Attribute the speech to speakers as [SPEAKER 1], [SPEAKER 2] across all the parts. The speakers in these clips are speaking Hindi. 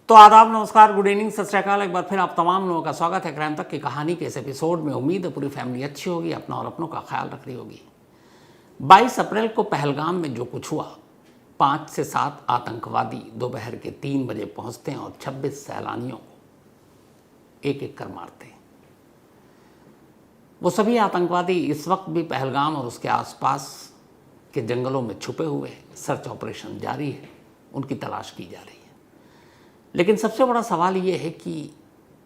[SPEAKER 1] तो आदाब, नमस्कार, गुड इवनिंग, सत श्री अकाल। एक बार फिर आप तमाम लोगों का स्वागत है क्राइम तक की कहानी के इस एपिसोड में। उम्मीद है पूरी फैमिली अच्छी होगी, अपना और अपनों का ख्याल रख रही होगी। 22 अप्रैल को पहलगाम में जो कुछ हुआ, 5 से 7 आतंकवादी दोपहर के 3 बजे पहुंचते हैं और 26 सैलानियों को एक एक कर मारते हैं। वो सभी आतंकवादी इस वक्त भी पहलगाम और उसके आसपास के जंगलों में छुपे हुए हैं। सर्च ऑपरेशन जारी है, उनकी तलाश की जा रही है। लेकिन सबसे बड़ा सवाल ये है कि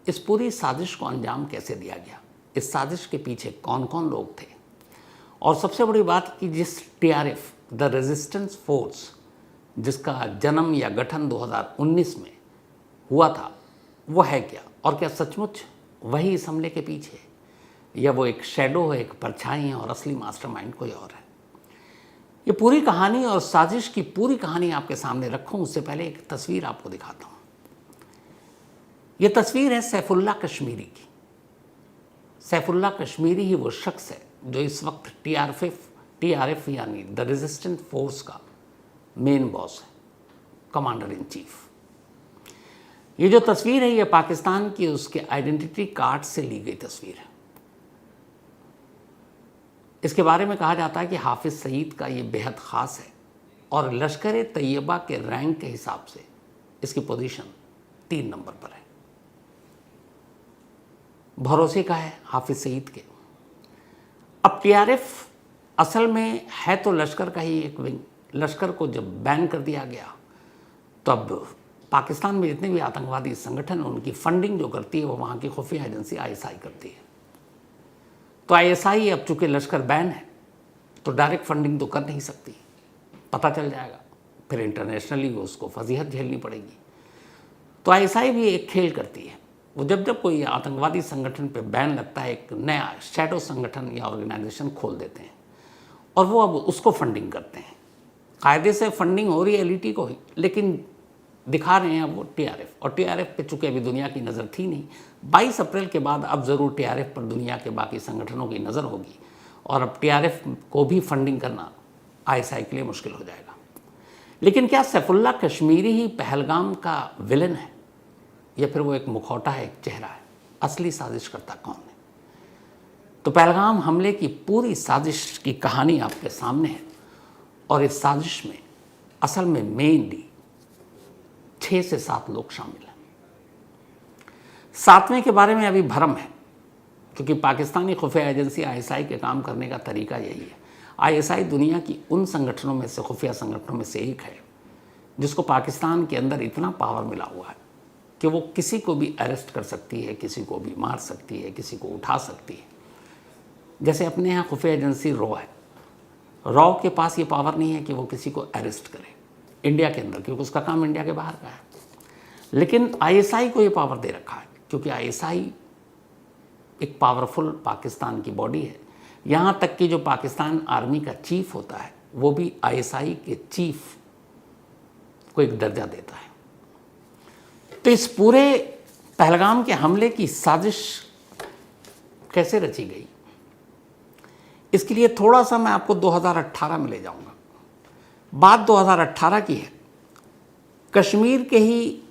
[SPEAKER 1] इस पूरी साजिश को अंजाम कैसे दिया गया, इस साजिश के पीछे कौन कौन लोग थे, और सबसे बड़ी बात कि जिस टीआरएफ द रेजिस्टेंस फोर्स जिसका जन्म या गठन 2019 में हुआ था, वो है क्या, और क्या सचमुच वही इस हमले के पीछे है, या वो एक शैडो है, एक परछाई है और असली मास्टरमाइंड कोई और है। ये पूरी कहानी और साजिश की पूरी कहानी आपके सामने रखूं उससे पहले एक तस्वीर आपको दिखाता हूं। ये तस्वीर है सैफुल्ला कश्मीरी की। सैफुल्ला कश्मीरी ही वो शख्स है जो इस वक्त टीआरएफ यानी द रेजिस्टेंस फोर्स का मेन बॉस है, कमांडर इन चीफ। ये जो तस्वीर है ये पाकिस्तान की उसके आइडेंटिटी कार्ड से ली गई तस्वीर है। इसके बारे में कहा जाता है कि हाफिज सईद का ये बेहद ख़ास है और लश्कर तैयबा के रैंक के हिसाब से इसकी पोजीशन 3 नंबर पर है। भरोसे का है हाफिज सईद के। अब टीआरएफ असल में है तो लश्कर का ही एक विंग। लश्कर को जब बैन कर दिया गया तो अब पाकिस्तान में जितने भी आतंकवादी संगठन हैं उनकी फंडिंग जो करती है वो वहाँ की खुफिया एजेंसी आईएसआई करती है। तो आईएसआई अब चूंकि लश्कर बैन है तो डायरेक्ट फंडिंग तो कर नहीं सकती, पता चल जाएगा, फिर इंटरनेशनली उसको फजीहत झेलनी पड़ेगी। तो आईएसआई भी एक खेल करती है। वो जब कोई आतंकवादी संगठन पे बैन लगता है, एक नया शैडो संगठन या ऑर्गेनाइजेशन खोल देते हैं और वो अब उसको फंडिंग करते हैं। कायदे से फंडिंग हो रही है एलईटी को ही, लेकिन दिखा रहे हैं वो टीआरएफ। और टीआरएफ पे चूंकि अभी दुनिया की नज़र थी नहीं, 22 अप्रैल के बाद अब ज़रूर टीआरएफ पर दुनिया के बाकी संगठनों की नज़र होगी और अब टीआरएफ को भी फंडिंग करना आईएसआई के लिए मुश्किल हो जाएगा। लेकिन क्या सैफुल्ला कश्मीरी ही पहलगाम का विलन है, या फिर वो एक मुखौटा है, एक चेहरा है? असली साजिश करता कौन है? तो पहलगाम हमले की पूरी साजिश की कहानी आपके सामने है और इस साजिश में असल में मेनली 6 से 7 लोग शामिल हैं। 7वें के बारे में अभी भ्रम है, क्योंकि पाकिस्तानी खुफिया एजेंसी आईएसआई के काम करने का तरीका यही है। आईएसआई दुनिया की उन संगठनों में से, खुफिया संगठनों में से एक है जिसको पाकिस्तान के अंदर इतना पावर मिला हुआ है कि वो किसी को भी अरेस्ट कर सकती है, किसी को भी मार सकती है, किसी को उठा सकती है। जैसे अपने यहाँ खुफिया एजेंसी रॉ है, रॉ के पास ये पावर नहीं है कि वो किसी को अरेस्ट करे इंडिया के अंदर, क्योंकि उसका काम इंडिया के बाहर का है। लेकिन आईएसआई को ये पावर दे रखा है, क्योंकि आईएसआई एक पावरफुल पाकिस्तान की बॉडी है। यहाँ तक कि जो पाकिस्तान आर्मी का चीफ होता है वो भी आईएसआई के चीफ को एक दर्जा देता है। तो इस पूरे पहलगाम के हमले की साजिश कैसे रची गई, इसके लिए थोड़ा सा मैं आपको 2018 में ले जाऊंगा। बात 2018 की है। कश्मीर के ही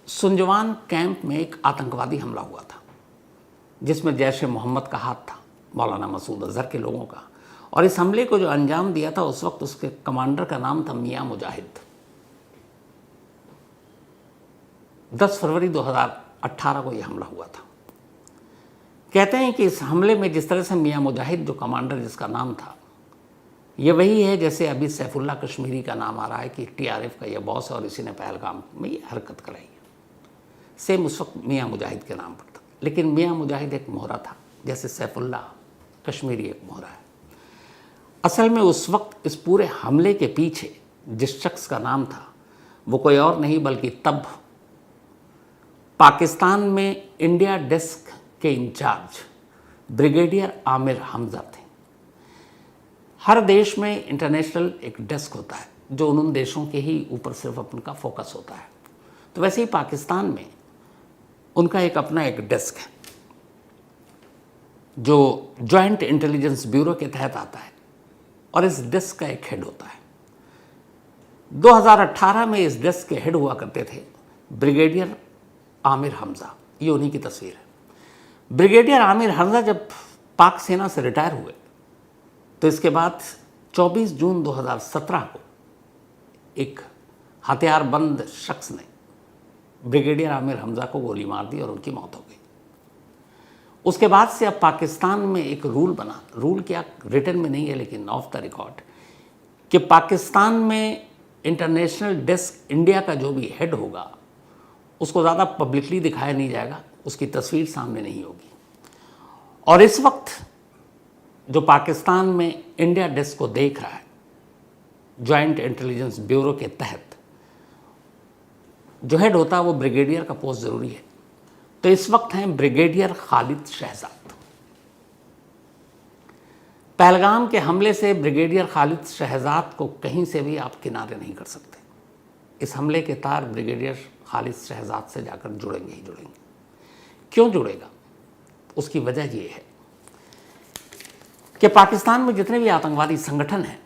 [SPEAKER 1] सुंजवान कैंप में एक आतंकवादी हमला हुआ था जिसमें जैश ए मोहम्मद का हाथ था, मौलाना मसूद अजहर के लोगों का। और इस हमले को जो अंजाम दिया था उस वक्त उसके कमांडर का नाम था मियां मुजाहिद। 10 फरवरी 2018 को यह हमला हुआ था। कहते हैं कि इस हमले में जिस तरह से मियां मुजाहिद जो कमांडर जिसका नाम था, ये वही है जैसे अभी सैफुल्ला कश्मीरी का नाम आ रहा है कि टीआरएफ का ये बॉस है और इसी ने पहलगाम में ये हरकत कराई है। सेम उस वक्त मियां मुजाहिद के नाम पर था, लेकिन मियां मुजाहिद एक मोहरा था, जैसे सैफुल्ला कश्मीरी एक मोहरा है। असल में उस वक्त इस पूरे हमले के पीछे जिस शख्स का नाम था वो कोई और नहीं बल्कि तब पाकिस्तान में इंडिया डेस्क के इंचार्ज ब्रिगेडियर आमिर हमजा थे। हर देश में इंटरनेशनल एक डेस्क होता है जो उन देशों के ही ऊपर सिर्फ उनका फोकस होता है। तो वैसे ही पाकिस्तान में उनका एक अपना एक डेस्क है जो जॉइंट इंटेलिजेंस ब्यूरो के तहत आता है और इस डेस्क का एक हेड होता है। 2018 में इस डेस्क के हेड हुआ करते थे ब्रिगेडियर आमिर हमज़ा, ये उन्हीं की तस्वीर है। ब्रिगेडियर आमिर हमज़ा जब पाक सेना से रिटायर हुए तो इसके बाद 24 जून 2017 को एक हथियारबंद शख्स ने ब्रिगेडियर आमिर हमज़ा को गोली मार दी और उनकी मौत हो गई। उसके बाद से अब पाकिस्तान में एक रूल बना, रूल क्या रिटन में नहीं है लेकिन ऑफ द रिकॉर्ड, कि पाकिस्तान में इंटरनेशनल डेस्क इंडिया का जो भी हेड होगा उसको ज़्यादा पब्लिकली दिखाया नहीं जाएगा, उसकी तस्वीर सामने नहीं होगी। और इस वक्त जो पाकिस्तान में इंडिया डेस्क को देख रहा है, जॉइंट इंटेलिजेंस ब्यूरो के तहत जो हेड होता है वो ब्रिगेडियर का पोस्ट ज़रूरी है। तो इस वक्त हैं ब्रिगेडियर खालिद शहजाद। पहलगाम के हमले से ब्रिगेडियर खालिद शहजाद को कहीं से भी आप किनारे नहीं कर सकते। इस हमले के तार ब्रिगेडियर खालिद शहजाद से जाकर जुड़ेंगे ही जुड़ेंगे। क्यों जुड़ेगा? उसकी वजह ये है कि पाकिस्तान में जितने भी आतंकवादी संगठन हैं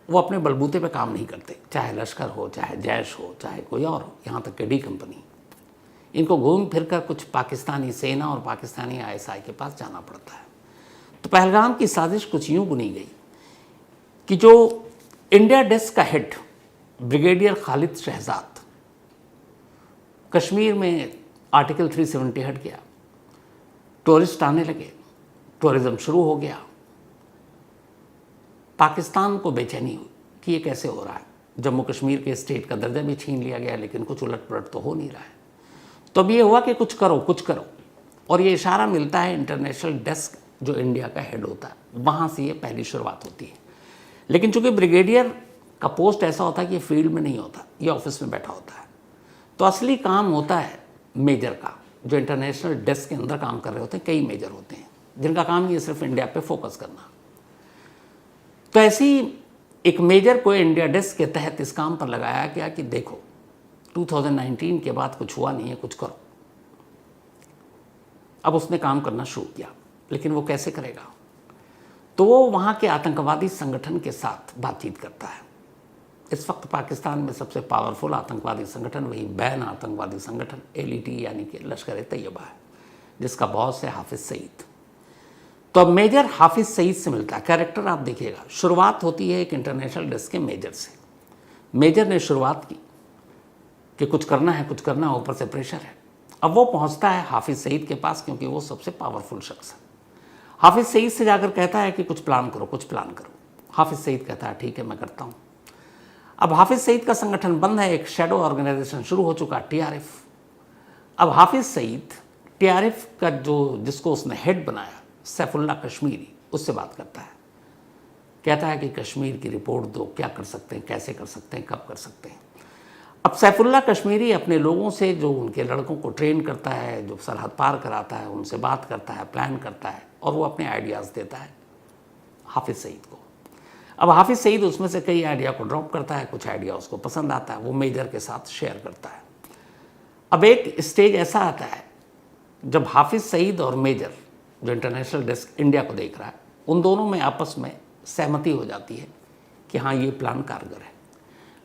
[SPEAKER 1] वो अपने बलबूते पे काम नहीं करते, चाहे लश्कर हो, चाहे जैश हो, चाहे कोई और हो, यहाँ तक कि डी कंपनी। इनको घूम फिर कर कुछ पाकिस्तानी सेना और पाकिस्तानी आईएसआई के पास जाना पड़ता है। तो पहलगाम की साजिश कुछ यूँ बुनी गई कि जो इंडिया डेस्क का हेड ब्रिगेडियर खालिद शहजाद कश्मीर में आर्टिकल 370 हट गया, टूरिस्ट आने लगे, टूरिज़्म शुरू हो गया। पाकिस्तान को बेचैनी हुई कि ये कैसे हो रहा है। जम्मू कश्मीर के स्टेट का दर्जा भी छीन लिया गया लेकिन कुछ उलट पलट तो हो नहीं रहा है। तो अब ये हुआ कि कुछ करो कुछ करो, और ये इशारा मिलता है इंटरनेशनल डेस्क जो इंडिया का हेड होता है, वहाँ से ये पहली शुरुआत होती है। लेकिन चूंकि ब्रिगेडियर का पोस्ट ऐसा होता है कि ये फील्ड में नहीं होता, ये ऑफिस में बैठा होता है, तो असली काम होता है मेजर का, जो इंटरनेशनल डेस्क के अंदर काम कर रहे होते हैं। कई मेजर होते हैं जिनका काम ये सिर्फ इंडिया पे फोकस करना। तो ऐसी एक मेजर को इंडिया डेस्क के तहत इस काम पर लगाया गया कि देखो 2019 के बाद कुछ हुआ नहीं है, कुछ करो। अब उसने काम करना शुरू किया, लेकिन वो कैसे करेगा? तो वो वहाँ के आतंकवादी संगठन के साथ बातचीत करता है। इस वक्त पाकिस्तान में सबसे पावरफुल आतंकवादी संगठन वही बैन आतंकवादी संगठन एलईटी यानी कि लश्कर ए तैयबा है, जिसका बॉस है हाफिज सईद। तो अब मेजर हाफिज सईद से मिलता है। कैरेक्टर आप देखिएगा, शुरुआत होती है एक इंटरनेशनल डेस्क के मेजर से। मेजर ने शुरुआत की कि कुछ करना है, कुछ करना है, ऊपर से प्रेशर है। अब वो पहुंचता है हाफिज सईद के पास, क्योंकि वो सबसे पावरफुल शख्स है। हाफिज सईद से जाकर कहता है कि कुछ प्लान करो, कुछ प्लान करो। हाफिज सईद कहता है ठीक है मैं करता हूँ। अब हाफिज सईद का संगठन बंद है, एक शैडो ऑर्गेनाइजेशन शुरू हो चुका, टीआरएफ। अब हाफिज सईद टीआरएफ का जिसको उसने हेड बनाया सैफुल्ला कश्मीरी, उससे बात करता है। कहता है कि कश्मीर की रिपोर्ट दो, क्या कर सकते हैं, कैसे कर सकते हैं, कब कर सकते हैं। अब सैफुल्ला कश्मीरी अपने लोगों से, जो उनके लड़कों को ट्रेन करता है, जो सरहद पार कराता है, उनसे बात करता है, प्लान करता है, और वो अपने आइडियाज़ देता है हाफिज सईद को। अब हाफिज सईद उसमें से कई आइडिया को ड्रॉप करता है, कुछ आइडिया उसको पसंद आता है, वो मेजर के साथ शेयर करता है। अब एक स्टेज ऐसा आता है जब हाफिज सईद और मेजर जो इंटरनेशनल डेस्क इंडिया को देख रहा है, उन दोनों में आपस में सहमति हो जाती है कि हाँ ये प्लान कारगर है।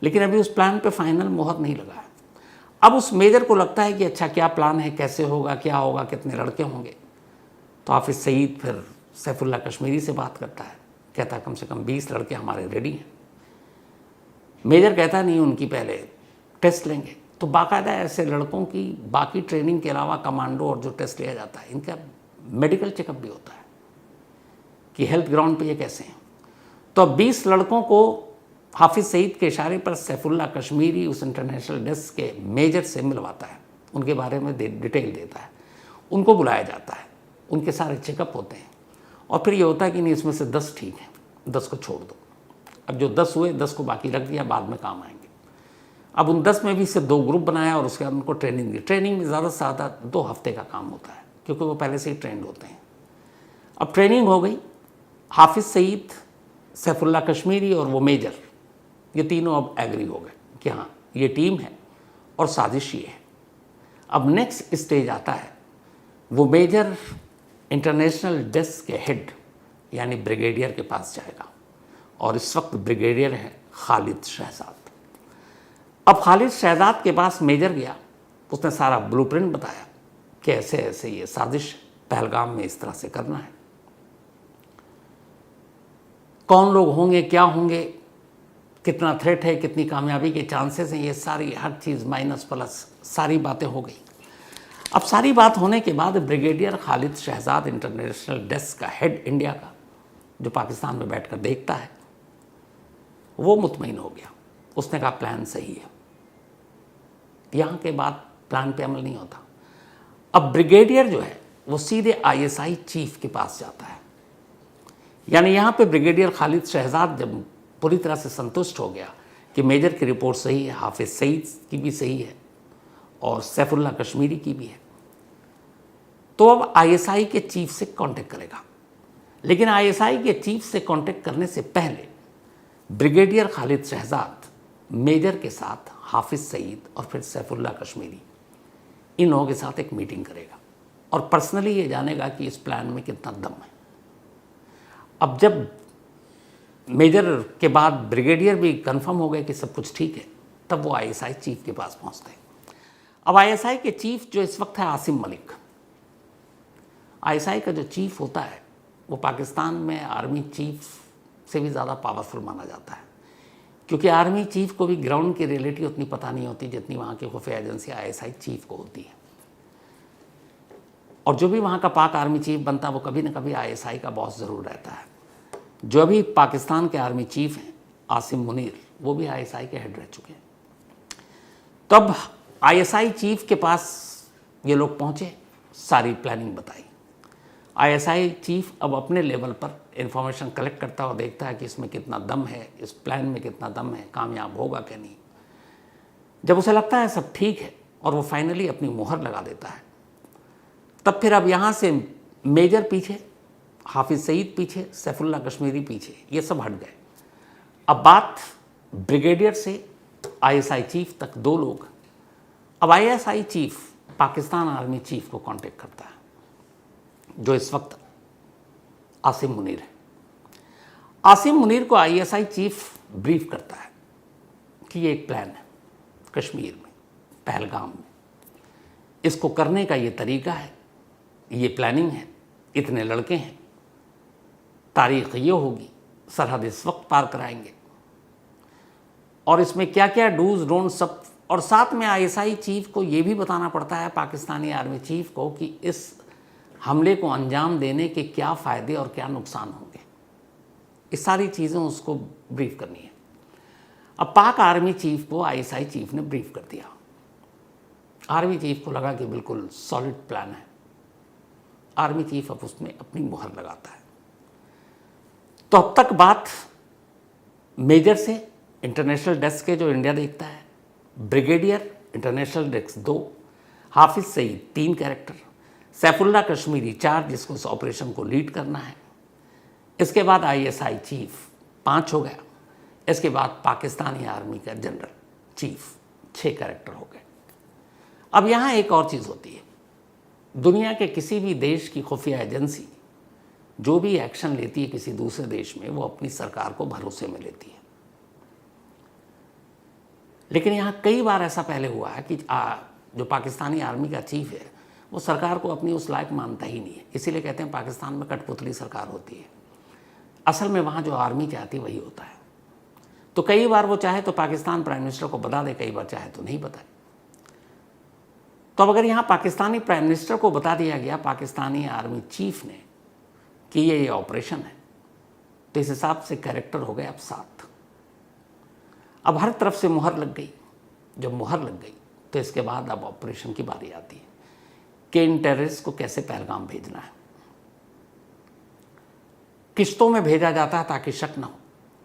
[SPEAKER 1] लेकिन अभी उस प्लान पे फाइनल मोहर नहीं लगा है। अब उस मेजर को लगता है कि अच्छा क्या प्लान है, कैसे होगा, क्या होगा, कितने लड़के होंगे। तो हाफिज सईद फिर सैफुल्ला कश्मीरी से बात करता है, कहता है कम से कम 20 लड़के हमारे रेडी हैं। मेजर कहता नहीं, उनकी पहले टेस्ट लेंगे। तो बाकायदा ऐसे लड़कों की बाकी ट्रेनिंग के अलावा कमांडो और जो टेस्ट लिया जाता है, इनका मेडिकल चेकअप भी होता है कि हेल्थ ग्राउंड पे ये कैसे हैं। तो 20 लड़कों को हाफिज सईद के इशारे पर सैफुल्ला कश्मीरी उस इंटरनेशनल डेस्क के मेजर से मिलवाता है, उनके बारे में डिटेल देता है, उनको बुलाया जाता है, उनके सारे चेकअप होते हैं, और फिर ये होता है कि नहीं इसमें से 10 ठीक हैं, 10 को छोड़ दो। अब जो 10 हुए, 10 को बाकी रख दिया, बाद में काम आएंगे। अब उन 10 में भी से 2 ग्रुप बनाया और उसके बाद उनको ट्रेनिंग दी। ट्रेनिंग में ज़्यादा से ज़्यादा 2 हफ्ते का काम होता है, क्योंकि वो पहले से ही ट्रेंड होते हैं। अब ट्रेनिंग हो गई, हाफिज सईद, सैफुल्ला कश्मीरी और वो मेजर, ये तीनों अब एग्री हो गए कि हाँ ये टीम है और साजिश ये है। अब नेक्स्ट स्टेज आता है, वो मेजर इंटरनेशनल डेस्क के हेड यानी ब्रिगेडियर के पास जाएगा, और इस वक्त ब्रिगेडियर है खालिद शहजाद। अब खालिद शहजाद के पास मेजर गया उसने सारा ब्लूप्रिंट बताया कि ऐसे ऐसे ये साजिश पहलगाम में इस तरह से करना है, कौन लोग होंगे, क्या होंगे, कितना थ्रेट है, कितनी कामयाबी के चांसेस हैं, ये सारी हर चीज़ माइनस प्लस सारी बातें हो गई। अब सारी बात होने के बाद brigadier Khalid Shahzad international desk का हेड इंडिया का, जो पाकिस्तान में बैठकर देखता है, वो मुतमईन हो गया। उसने कहा प्लान सही है, यहाँ के बाद प्लान पे अमल नहीं होता। अब ब्रिगेडियर जो है वो सीधे आईएसआई चीफ के पास जाता है। यानी यहाँ पे ब्रिगेडियर खालिद शहजाद जब पूरी तरह से संतुष्ट हो गया कि मेजर की रिपोर्ट सही है, हाफिज सईद की भी सही है और सैफुल्लाह कश्मीरी की भी है, तो अब आईएसआई के चीफ से कांटेक्ट करेगा। लेकिन आईएसआई के चीफ से कांटेक्ट करने से पहले ब्रिगेडियर खालिद शहजाद मेजर के साथ हाफिज सईद और फिर सैफुल्लाह कश्मीरी, इन लोगों के साथ एक मीटिंग करेगा और पर्सनली ये जानेगा कि इस प्लान में कितना दम है। अब जब मेजर के बाद ब्रिगेडियर भी कंफर्म हो गए कि सब कुछ ठीक है, तब वो आईएसआई चीफ के पास पहुंचते हैं। अब आईएसआई के चीफ जो इस वक्त है आसिम मलिक, आईएसआई का जो चीफ होता है वो पाकिस्तान में आर्मी चीफ से भी ज़्यादा पावरफुल माना जाता है, क्योंकि आर्मी चीफ को भी ग्राउंड की रियलिटी उतनी पता नहीं होती जितनी वहाँ की खुफिया एजेंसी आईएसआई चीफ को होती है। और जो भी वहाँ का पाक आर्मी चीफ बनता है वो कभी ना कभी आईएसआई का बॉस ज़रूर रहता है। जो अभी पाकिस्तान के आर्मी चीफ हैं आसिम मुनीर, वो भी आईएसआई के हेड रह चुके हैं। तब आईएसआई चीफ के पास ये लोग पहुँचे, सारी प्लानिंग बताई। आईएसआई चीफ अब अपने लेवल पर इंफॉर्मेशन कलेक्ट करता हुआ देखता है कि इसमें कितना दम है, इस प्लान में कितना दम है, कामयाब होगा कि नहीं। जब उसे लगता है सब ठीक है और वो फाइनली अपनी मुहर लगा देता है, तब फिर अब यहाँ से मेजर पीछे, हाफिज सईद पीछे, सैफुल्लाह कश्मीरी पीछे, ये सब हट गए। अब बात ब्रिगेडियर से आईएसआई चीफ तक दो लोग। अब ISI chief Pakistan army chief को कांटेक्ट करता है, जो इस वक्त आसिम मुनीर है। आसिम मुनीर को आईएसआई चीफ ब्रीफ करता है कि ये एक प्लान है कश्मीर में, पहलगाम में, इसको करने का ये तरीका है, ये प्लानिंग है, इतने लड़के हैं, तारीख ये होगी, सरहद इस वक्त पार कराएंगे, और इसमें क्या क्या डूज डोंट सब। और साथ में आईएसआई चीफ को ये भी बताना पड़ता है पाकिस्तानी आर्मी चीफ को कि इस हमले को अंजाम देने के क्या फ़ायदे और क्या नुकसान होंगे। इस सारी चीज़ें उसको ब्रीफ करनी है। अब पाक आर्मी चीफ को आईएसआई चीफ ने ब्रीफ कर दिया। आर्मी चीफ को लगा कि बिल्कुल सॉलिड प्लान है। आर्मी चीफ अब उसमें अपनी मुहर लगाता है। तो अब तक बात मेजर से इंटरनेशनल डेस्क के, जो इंडिया देखता है, brigadier international desk 2, Hafiz Saeed 3 character, Saifullah Kashmiri 4 जिसको इस ऑपरेशन को लीड करना है, इसके बाद आईएसआई चीफ 5 हो गया, इसके बाद पाकिस्तानी आर्मी का जनरल चीफ 6 कैरेक्टर हो गए। अब यहाँ एक और चीज़ होती है, दुनिया के किसी भी देश की खुफिया एजेंसी जो भी एक्शन लेती है किसी दूसरे देश में, वो अपनी सरकार को भरोसे में लेती है। लेकिन यहाँ कई बार ऐसा पहले हुआ है कि जो पाकिस्तानी आर्मी का चीफ है वो सरकार को अपनी उस लायक मानता ही नहीं है। इसीलिए कहते हैं पाकिस्तान में कठपुतली सरकार होती है। असल में वहाँ जो आर्मी चाहती है वही होता है। तो कई बार वो चाहे तो पाकिस्तान प्राइम मिनिस्टर को बता दे, कई बार चाहे तो नहीं बताए। तो अब अगर यहाँ पाकिस्तानी प्राइम मिनिस्टर को बता दिया गया पाकिस्तानी आर्मी चीफ ने कि ये ऑपरेशन है, तो इस हिसाब से कैरेक्टर हो गए अब 7। अब हर तरफ से मुहर लग गई। जब मुहर लग गई तो इसके बाद अब ऑपरेशन की बारी आती है कि इन टेररिस्ट को कैसे पहलगाम भेजना है। किश्तों में भेजा जाता है ताकि शक न हो।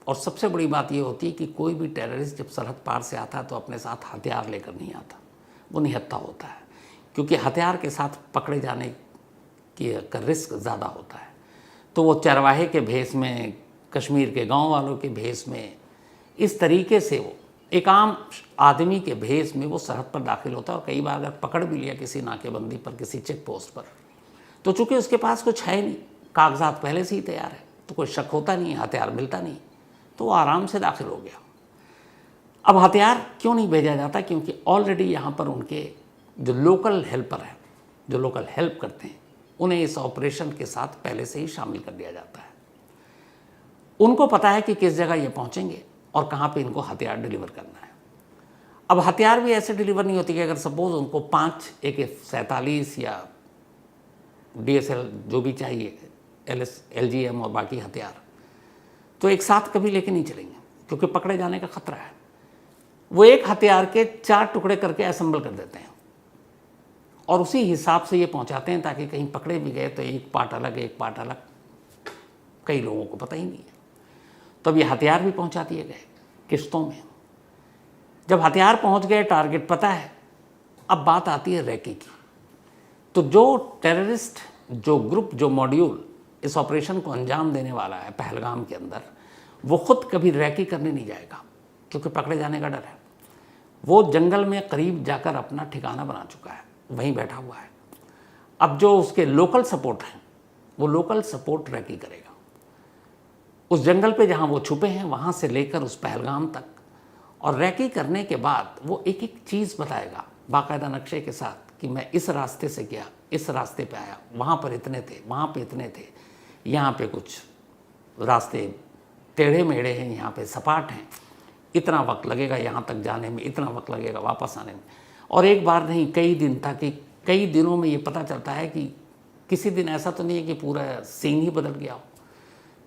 [SPEAKER 1] और सबसे बड़ी बात यह होती है कि कोई भी टेररिस्ट जब सरहद पार से आता है तो अपने साथ हथियार लेकर नहीं आता, वो निहत्था होता है, क्योंकि हथियार के साथ पकड़े जाने का रिस्क ज़्यादा होता है। तो वो चरवाहे के भेष में, कश्मीर के गांव वालों के भेष में, इस तरीके से वो एक आम आदमी के भेष में वो सरहद पर दाखिल होता है। और कई बार अगर पकड़ भी लिया किसी नाकेबंदी पर, किसी चेक पोस्ट पर, तो चूंकि उसके पास कुछ है नहीं, कागजात पहले से ही तैयार है, तो कोई शक होता नहीं, हथियार मिलता नहीं, तो वो आराम से दाखिल हो गया। अब हथियार क्यों नहीं भेजा जाता? क्योंकि ऑलरेडी यहाँ पर उनके जो लोकल हेल्पर हैं, जो लोकल हेल्प करते हैं, उन्हें इस ऑपरेशन के साथ पहले से ही शामिल कर दिया जाता है। उनको पता है कि किस जगह ये पहुंचेंगे और कहाँ पे इनको हथियार डिलीवर करना है। अब हथियार भी ऐसे डिलीवर नहीं होती कि अगर सपोज उनको 5 AK-47 या DSL जो भी चाहिए, LGM और बाकी हथियार, तो एक साथ कभी लेके नहीं चलेंगे क्योंकि पकड़े जाने का खतरा है। वो एक हथियार के 4 टुकड़े करके असेंबल कर देते हैं और उसी हिसाब से ये पहुंचाते हैं ताकि कहीं पकड़े भी गए तो एक पार्ट अलग, एक पार्ट अलग, कई लोगों को पता ही नहीं है। तो अब ये हथियार भी पहुंचा दिए गए किश्तों में। जब हथियार पहुंच गए, टारगेट पता है, अब बात आती है रैकी की। तो जो टेररिस्ट, जो ग्रुप, जो मॉड्यूल इस ऑपरेशन को अंजाम देने वाला है पहलगाम के अंदर, वो खुद कभी रैकी करने नहीं जाएगा क्योंकि पकड़े जाने का डर है। वो जंगल में करीब जाकर अपना ठिकाना बना चुका है, वहीं बैठा हुआ है। अब जो उसके लोकल सपोर्ट हैं, वो लोकल सपोर्ट रैकी करेगा उस जंगल पे जहाँ वो छुपे हैं, वहाँ से लेकर उस पहलगाम तक। और रैकी करने के बाद वो एक एक चीज़ बताएगा बाकायदा नक्शे के साथ कि मैं इस रास्ते से गया, इस रास्ते पे आया, वहाँ पर इतने थे, वहाँ पे इतने थे, यहाँ पे कुछ रास्ते टेढ़े मेढ़े हैं, यहाँ पे सपाट हैं, इतना वक्त लगेगा यहाँ तक जाने में, इतना वक्त लगेगा वापस आने में। और एक बार नहीं, कई दिन, ताकि कई दिनों में ये पता चलता है कि किसी दिन ऐसा तो नहीं है कि पूरा सीन ही बदल गया हो।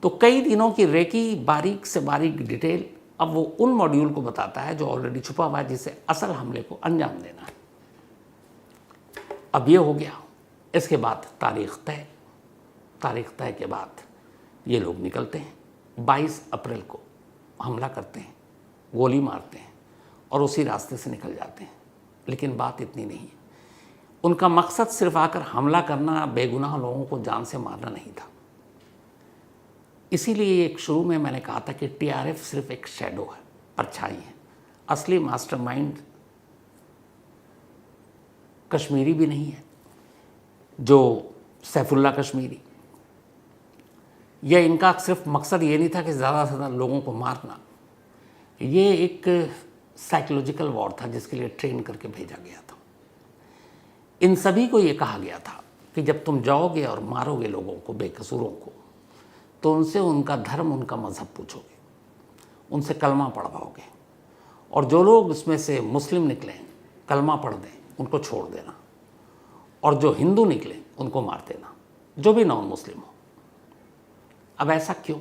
[SPEAKER 1] तो कई दिनों की रेकी, बारीक से बारीक डिटेल, अब वो उन मॉड्यूल को बताता है जो ऑलरेडी छुपा हुआ है, जिसे असल हमले को अंजाम देना है। अब ये हो गया। इसके बाद तारीख तय के बाद ये लोग निकलते हैं। 22 अप्रैल को हमला करते हैं, गोली मारते हैं और उसी रास्ते से निकल जाते हैं। लेकिन बात इतनी नहीं है, उनका मकसद सिर्फ आकर हमला करना, बेगुनाह लोगों को जान से मारना नहीं था। इसीलिए एक शुरू में मैंने कहा था कि TRF सिर्फ एक शैडो है, परछाई है। असली मास्टरमाइंड कश्मीरी भी नहीं है, जो सैफुल्ला कश्मीरी, यह इनका सिर्फ मकसद ये नहीं था कि ज़्यादा से ज़्यादा लोगों को मारना। ये एक साइकोलॉजिकल वॉर था जिसके लिए ट्रेन करके भेजा गया था। इन सभी को ये कहा गया था कि जब तुम जाओगे और मारोगे लोगों को, बेकसूरों को, तो उनसे उनका धर्म, उनका मज़हब पूछोगे, उनसे कलमा पढ़वाओगे, और जो लोग उसमें से मुस्लिम निकलें, कलमा पढ़ दें, उनको छोड़ देना, और जो हिंदू निकलें उनको मार देना, जो भी नॉन मुस्लिम हो। अब ऐसा क्यों?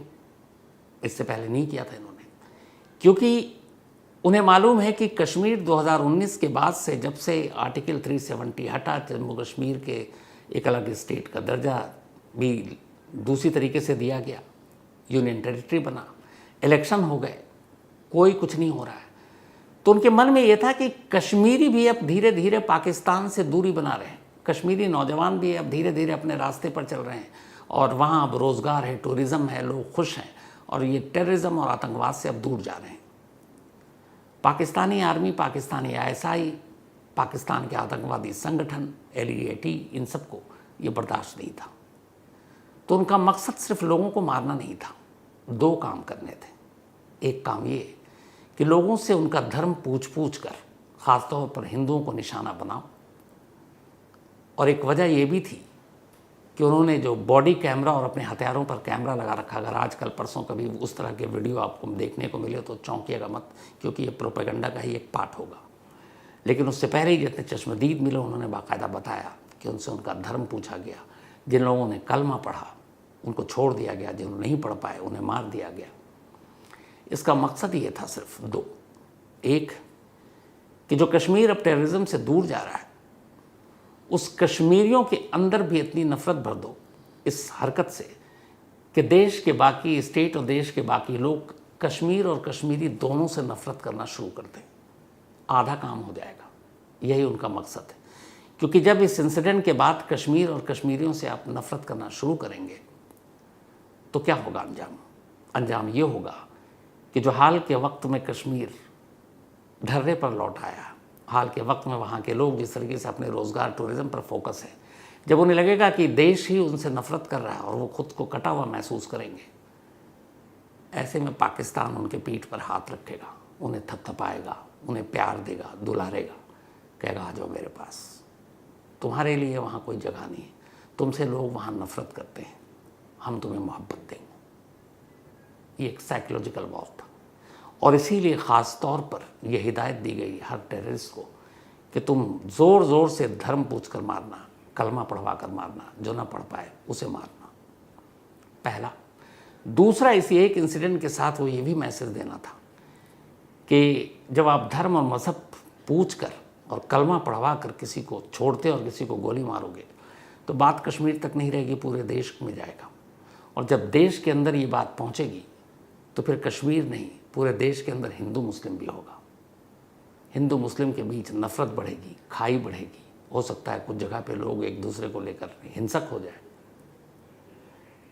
[SPEAKER 1] इससे पहले नहीं किया था इन्होंने, क्योंकि उन्हें मालूम है कि कश्मीर 2019 के बाद से, जब से आर्टिकल 370 हटा, जम्मू कश्मीर के एक अलग स्टेट का दर्जा भी दूसरी तरीके से दिया गया, यूनियन टेरिटरी बना, इलेक्शन हो गए, कोई कुछ नहीं हो रहा है, तो उनके मन में ये था कि कश्मीरी भी अब धीरे धीरे पाकिस्तान से दूरी बना रहे हैं, कश्मीरी नौजवान भी अब धीरे धीरे अपने रास्ते पर चल रहे हैं, और वहाँ अब रोज़गार है, टूरिज़्म है, लोग खुश हैं, और ये टेररिज्म और आतंकवाद से अब दूर जा रहे हैं। पाकिस्तानी आर्मी, पाकिस्तानी ISI, पाकिस्तान के आतंकवादी संगठन LEAT, इन सबको ये बर्दाश्त नहीं था। तो उनका मकसद सिर्फ लोगों को मारना नहीं था, 2 काम करने थे। एक काम ये कि लोगों से उनका धर्म पूछ कर, ख़ासतौर पर हिंदुओं को निशाना बनाओ, और एक वजह ये भी थी कि उन्होंने जो बॉडी कैमरा और अपने हथियारों पर कैमरा लगा रखा, अगर आजकल परसों कभी उस तरह के वीडियो आपको देखने को मिले तो चौंकिएगा मत, क्योंकि ये प्रोपेगेंडा का ही एक पार्ट होगा। लेकिन उससे पहले ही जितने चश्मदीद मिले, उन्होंने बाकायदा बताया कि उनसे उनका धर्म पूछा गया। जिन लोगों ने कलमा पढ़ा उनको छोड़ दिया गया, जिन्होंने नहीं पढ़ पाए उन्हें मार दिया गया। इसका मकसद ये था सिर्फ 2। एक कि जो कश्मीर अब टेररिज्म से दूर जा रहा है, उस कश्मीरियों के अंदर भी इतनी नफरत भर दो इस हरकत से कि देश के बाकी स्टेट और देश के बाकी लोग कश्मीर और कश्मीरी दोनों से नफरत करना शुरू कर दें। आधा काम हो जाएगा, यही उनका मकसद है। क्योंकि जब इस इंसिडेंट के बाद कश्मीर और कश्मीरियों से आप नफरत करना शुरू करेंगे तो क्या होगा अंजाम ये होगा कि जो हाल के वक्त में कश्मीर ढर्रे पर लौट आया, हाल के वक्त में वहाँ के लोग जिस तरीके से अपने रोज़गार, टूरिज़्म पर फोकस है, जब उन्हें लगेगा कि देश ही उनसे नफरत कर रहा है और वो खुद को कटा हुआ महसूस करेंगे, ऐसे में पाकिस्तान उनके पीठ पर हाथ रखेगा, उन्हें थपथपाएगा, उन्हें प्यार देगा, दुलारेगा, कहेगा आ जाओ मेरे पास। तुम्हारे लिए वहाँ कोई जगह नहीं है, तुमसे लोग वहाँ नफरत करते हैं, हम तुम्हें मोहब्बत देंगे। ये एक साइकोलॉजिकल वॉर था और इसीलिए ख़ास तौर पर यह हिदायत दी गई हर टेररिस्ट को कि तुम ज़ोर ज़ोर से धर्म पूछ कर मारना, कलमा पढ़वा कर मारना, जो ना पढ़ पाए उसे मारना। पहला। दूसरा, इसी एक इंसिडेंट के साथ वो ये भी मैसेज देना था कि जब आप धर्म और मज़हब पूछ कर और कलमा पढ़वा कर किसी को छोड़ते और किसी को गोली मारोगे तो बात कश्मीर तक नहीं रहेगी, पूरे देश में जाएगा। और जब देश के अंदर ये बात पहुंचेगी तो फिर कश्मीर नहीं, पूरे देश के अंदर हिंदू मुस्लिम भी होगा। हिंदू मुस्लिम के बीच नफरत बढ़ेगी, खाई बढ़ेगी, हो सकता है कुछ जगह पे लोग एक दूसरे को लेकर हिंसक हो जाए।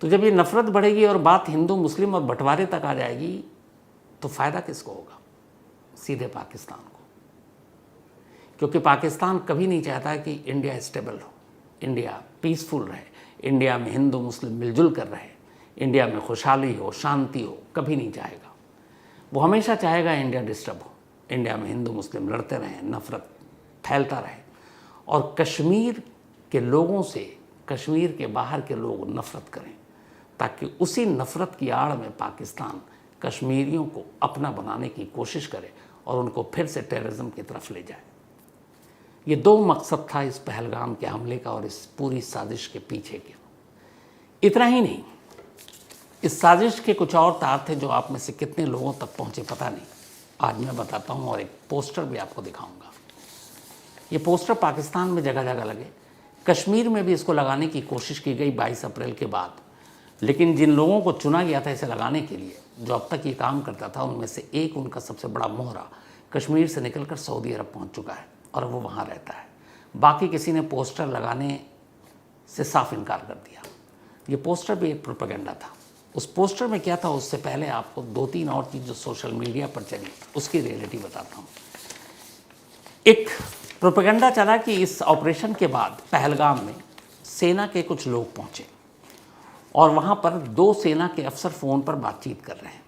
[SPEAKER 1] तो जब ये नफरत बढ़ेगी और बात हिंदू मुस्लिम और बंटवारे तक आ जाएगी तो फ़ायदा किसको होगा? सीधे पाकिस्तान को, क्योंकि पाकिस्तान कभी नहीं चाहता कि इंडिया स्टेबल हो, इंडिया पीसफुल रहे, इंडिया में हिंदू मुस्लिम मिलजुल कर रहे, इंडिया में खुशहाली हो, शांति हो, कभी नहीं चाहेगा। वो हमेशा चाहेगा इंडिया डिस्टर्ब हो, इंडिया में हिंदू मुस्लिम लड़ते रहें, नफरत फैलता रहे और कश्मीर के लोगों से कश्मीर के बाहर के लोग नफरत करें, ताकि उसी नफरत की आड़ में पाकिस्तान कश्मीरियों को अपना बनाने की कोशिश करे और उनको फिर से टेररिज्म की तरफ ले जाए। ये दो मकसद था इस पहलगाम के हमले का और इस पूरी साजिश के पीछे के। इतना ही नहीं, इस साजिश के कुछ और तार थे जो आप में से कितने लोगों तक पहुंचे पता नहीं, आज मैं बताता हूं और एक पोस्टर भी आपको दिखाऊंगा। ये पोस्टर पाकिस्तान में जगह जगह लगे, कश्मीर में भी इसको लगाने की कोशिश की गई 22 अप्रैल के बाद, लेकिन जिन लोगों को चुना गया था इसे लगाने के लिए, जो अब तक ये काम करता था, उनमें से एक, उनका सबसे बड़ा मोहरा कश्मीर से निकलकर सऊदी अरब पहुंच चुका है और वो वहाँ रहता है। बाकी किसी ने पोस्टर लगाने से साफ इनकार कर दिया। ये पोस्टर भी एक प्रोपेगेंडा था। उस पोस्टर में क्या था, उससे पहले आपको 2-3 और चीज़ जो सोशल मीडिया पर चली उसकी रियलिटी बताता हूँ। एक प्रोपेगेंडा चला कि इस ऑपरेशन के बाद पहलगाम में सेना के कुछ लोग पहुँचे और वहाँ पर 2 सेना के अफसर फ़ोन पर बातचीत कर रहे हैं।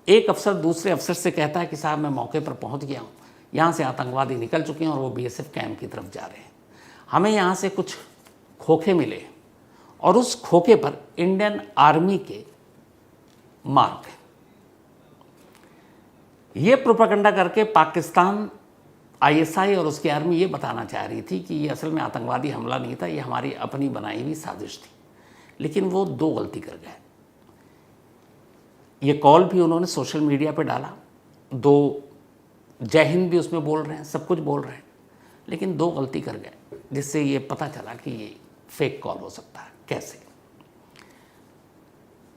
[SPEAKER 1] एक अफसर दूसरे अफसर से कहता है कि साहब मैं मौके पर पहुँच गया हूँ, यहाँ से आतंकवादी निकल चुके हैं और वो बीएसएफ कैंप की तरफ जा रहे हैं, हमें यहाँ से कुछ खोखे मिले और उस खोखे पर इंडियन आर्मी के मार्क है। ये प्रोपेगेंडा करके पाकिस्तान आईएसआई और उसकी आर्मी ये बताना चाह रही थी कि ये असल में आतंकवादी हमला नहीं था, ये हमारी अपनी बनाई हुई साजिश थी। लेकिन वो 2 गलती कर गए। ये कॉल भी उन्होंने सोशल मीडिया पे डाला, 2 जय हिंद भी उसमें बोल रहे हैं, सब कुछ बोल रहे हैं, लेकिन 2 गलती कर गए जिससे ये पता चला कि ये फेक कॉल हो सकता है। कैसे?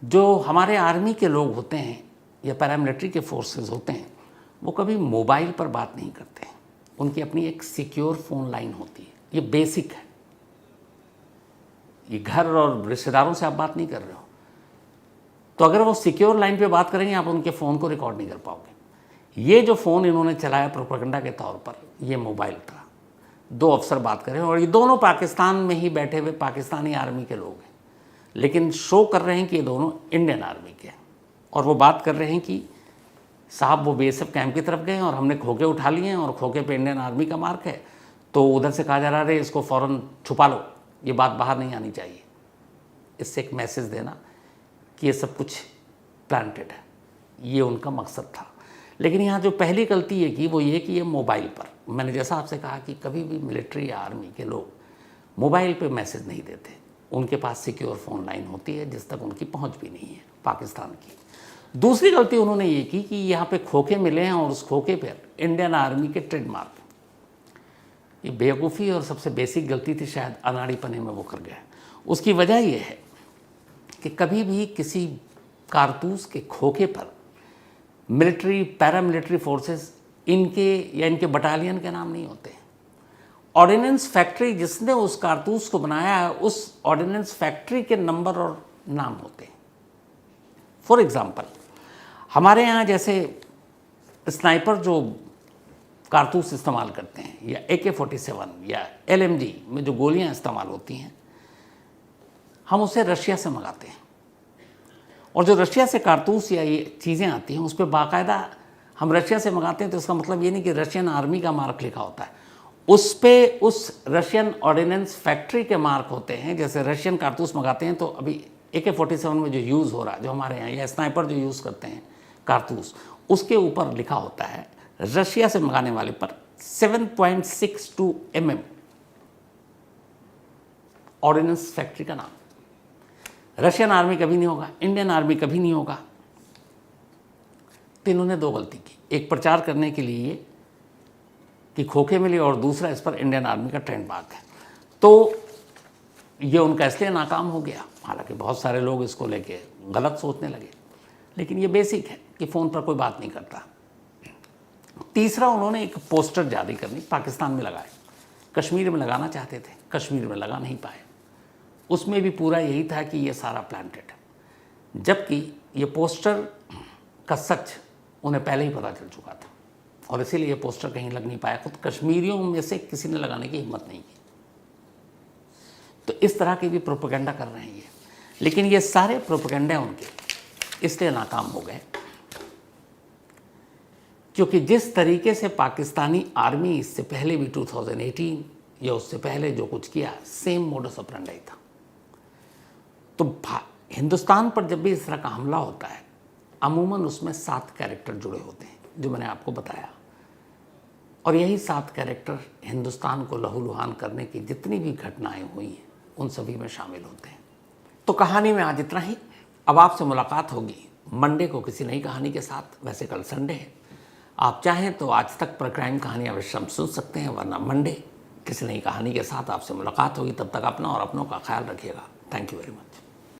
[SPEAKER 1] जो हमारे आर्मी के लोग होते हैं या पैरामिलिट्री के फोर्सेस होते हैं, वो कभी मोबाइल पर बात नहीं करते हैं, उनकी अपनी एक सिक्योर फ़ोन लाइन होती है। ये बेसिक है। ये घर और रिश्तेदारों से आप बात नहीं कर रहे हो, तो अगर वो सिक्योर लाइन पे बात करेंगे आप उनके फ़ोन को रिकॉर्ड नहीं कर पाओगे। ये जो फ़ोन इन्होंने चलाया प्रोपेगेंडा के तौर पर, ये मोबाइल था। 2 अफसर बात कर रहे हैं और ये दोनों पाकिस्तान में ही बैठे हुए पाकिस्तानी आर्मी के लोग हैं, लेकिन शो कर रहे हैं कि ये दोनों इंडियन आर्मी के हैं। और वो बात कर रहे हैं कि साहब वो बीएसएफ कैंप की तरफ गए और हमने खोखे उठा लिए हैं और खोखे पे इंडियन आर्मी का मार्क है, तो उधर से कहा जा रहा है इसको फ़ौरन छुपा लो, ये बात बाहर नहीं आनी चाहिए। इससे एक मैसेज देना कि ये सब कुछ प्लांटेड है, ये उनका मकसद था। लेकिन यहाँ जो पहली गलती ये की वो ये कि ये मोबाइल पर, मैंने जैसा आपसे कहा कि कभी भी मिलिट्री या आर्मी के लोग मोबाइल पे मैसेज नहीं देते, उनके पास सिक्योर फ़ोन लाइन होती है जिस तक उनकी पहुँच भी नहीं है पाकिस्तान की। दूसरी गलती उन्होंने ये की कि यहाँ पे खोखे मिले हैं और उस खोखे पर इंडियन आर्मी के ट्रेडमार्क। ये बेवकूफ़ी और सबसे बेसिक गलती थी, शायद अनाड़ीपने में वो कर गए। उसकी वजह यह है कि कभी भी किसी कारतूस के खोखे पर मिलिट्री, पैरामिलिट्री फोर्सेस इनके या इनके बटालियन के नाम नहीं होते। ऑर्डिनेंस फैक्ट्री जिसने उस कारतूस को बनाया है, उस ऑर्डिनेंस फैक्ट्री के नंबर और नाम होते हैं। फॉर एग्ज़ाम्पल, हमारे यहाँ जैसे स्नाइपर जो कारतूस इस्तेमाल करते हैं या AK-47 या LMG में जो गोलियां इस्तेमाल होती हैं, हम उसे रशिया से मंगाते हैं और जो रशिया से कारतूस या ये चीज़ें आती हैं उस पर बाकायदा हम रशिया से मंगाते हैं, तो इसका मतलब ये नहीं कि रशियन आर्मी का मार्क लिखा होता है। उस पे उस रशियन ऑर्डिनेंस फैक्ट्री के मार्क होते हैं। जैसे रशियन कारतूस मंगाते हैं तो अभी AK-47 में जो यूज़ हो रहा है, जो हमारे यहाँ या स्नाइपर जो यूज़ करते हैं कारतूस, उसके ऊपर लिखा होता है रशिया से मंगाने वाले पर 7.62 mm ऑर्डिनेंस फैक्ट्री का नाम। रशियन आर्मी कभी नहीं होगा, इंडियन आर्मी कभी नहीं होगा। तो इन्होंने दो गलती की, एक प्रचार करने के लिए कि खोखे मिले और दूसरा इस पर इंडियन आर्मी का ट्रेंड मार्क है। तो ये उनका इसलिए नाकाम हो गया। हालांकि बहुत सारे लोग इसको लेके गलत सोचने लगे, लेकिन ये बेसिक है कि फ़ोन पर कोई बात नहीं करता। तीसरा, उन्होंने एक पोस्टर जारी करनी पाकिस्तान में लगाए, कश्मीर में लगाना चाहते थे, कश्मीर में लगा नहीं पाए। उसमें भी पूरा यही था कि ये सारा प्लांटेड है, जबकि ये पोस्टर का सच उन्हें पहले ही पता चल चुका था और इसीलिए ये पोस्टर कहीं लग नहीं पाया। खुद कश्मीरियों में से किसी ने लगाने की हिम्मत नहीं की। तो इस तरह के भी प्रोपेगेंडा कर रहे हैं ये, लेकिन ये सारे प्रोपेगेंडा उनके इसलिए नाकाम हो गए क्योंकि जिस तरीके से पाकिस्तानी आर्मी इससे पहले भी 2018 या उससे पहले जो कुछ किया, सेम मोडस ऑपरेंडी था। तो हिंदुस्तान पर जब भी इस तरह का हमला होता है, अमूमन उसमें 7 कैरेक्टर जुड़े होते हैं, जो मैंने आपको बताया, और यही 7 कैरेक्टर हिंदुस्तान को लहूलुहान करने की जितनी भी घटनाएं हुई हैं उन सभी में शामिल होते हैं। तो कहानी में आज इतना ही। अब आपसे मुलाकात होगी मंडे को किसी नई कहानी के साथ। वैसे कल संडे है, आप चाहें तो आज तक पर क्राइम कहानी अवश्य हम सुन सकते हैं, वरना मंडे किसी नई कहानी के साथ आपसे मुलाकात होगी। तब तक अपना और अपनों का ख्याल रखिएगा। Thank you very much.